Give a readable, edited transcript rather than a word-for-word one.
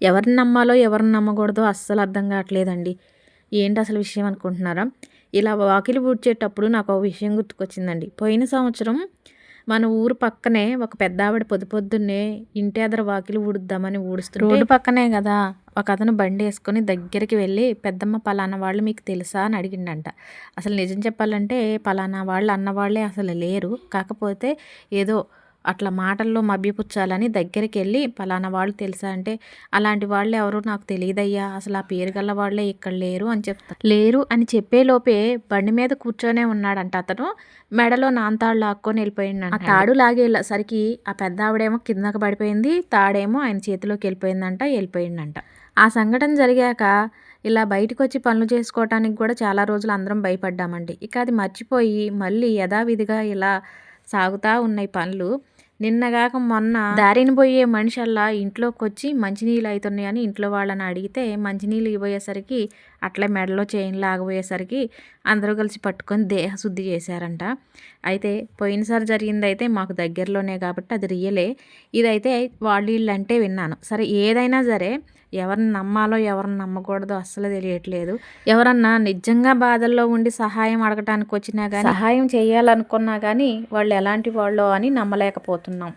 ఎవరిని నమ్మాలో ఎవరిని నమ్మకూడదో అస్సలు అర్థం కావట్లేదండి. ఏంటి అసలు విషయం అనుకుంటున్నారా? ఇలా వాకిలి ఊడ్చేటప్పుడు నాకు ఒక విషయం గుర్తుకొచ్చిందండి. పోయిన సంవత్సరం మన ఊరు పక్కనే ఒక పెద్దావిడ పొద్దున్నే ఇంటి ఎదర వాకిలి ఊడుద్దామని ఊడుస్తుంటే, రోడ్డు పక్కనే కదా, ఒక అతను బండి వేసుకొని దగ్గరికి వెళ్ళి, పెద్దమ్మ పలానా వాళ్ళు మీకు తెలుసా అని అడిగిండంట. అసలు నిజం చెప్పాలంటే పలానా వాళ్ళు అన్నవాళ్ళే అసలు లేరు. కాకపోతే ఏదో అట్లా మాటల్లో మభ్యపుచ్చాలని దగ్గరికి వెళ్ళి, పలానా వాళ్ళు తెలుసా అంటే, అలాంటి వాళ్ళు ఎవరో నాకు తెలియదయ్యా, అసలు ఆ పేరు గల వాళ్ళే ఇక్కడ లేరు అని చెప్తారు. లేరు అని చెప్పేలోపే బండి మీద కూర్చొనే ఉన్నాడంట అతను. మెడలో నాంతాడు లాక్కొని వెళ్ళిపోయిందంట. ఆ తాడు లాగేసరికి ఆ పెద్ద ఆవిడేమో కిందకి పడిపోయింది, తాడేమో ఆయన చేతిలోకి వెళ్ళిపోయిందంట. ఆ సంఘటన జరిగాక ఇలా బయటకు వచ్చి పనులు చేసుకోవటానికి కూడా చాలా రోజులు అందరం భయపడ్డామండి. ఇక అది మర్చిపోయి మళ్ళీ యథావిధిగా ఇలా సాగుతూ ఉన్నాయి పనులు. నిన్నగాక మొన్న దారిని పోయే మనిషల్లా ఇంట్లోకి వచ్చి మంచినీళ్ళు అవుతున్నాయని ఇంట్లో వాళ్ళని అడిగితే, మంచినీళ్ళు ఇవ్వబోయేసరికి అట్లే మెడలో చైన్ లాగబోయేసరికి అందరూ కలిసి పట్టుకొని దేహశుద్ధి చేశారంట. అయితే పోయినసారి జరిగింది అయితే మాకు దగ్గరలోనే కాబట్టి అది రియలే. ఇదైతే వాళ్ళు వీళ్ళంటే విన్నాను. సరే, ఏదైనా సరే ఎవరిని నమ్మాలో ఎవరిని నమ్మకూడదో అస్సలు తెలియట్లేదు. ఎవరన్నా నిజంగా బాధల్లో ఉండి సహాయం అడగటానికి వచ్చినా కానీ, సహాయం చేయాలనుకున్నా కానీ వాళ్ళు ఎలాంటి వాళ్ళో అని నమ్మలేకపోతున్నాం.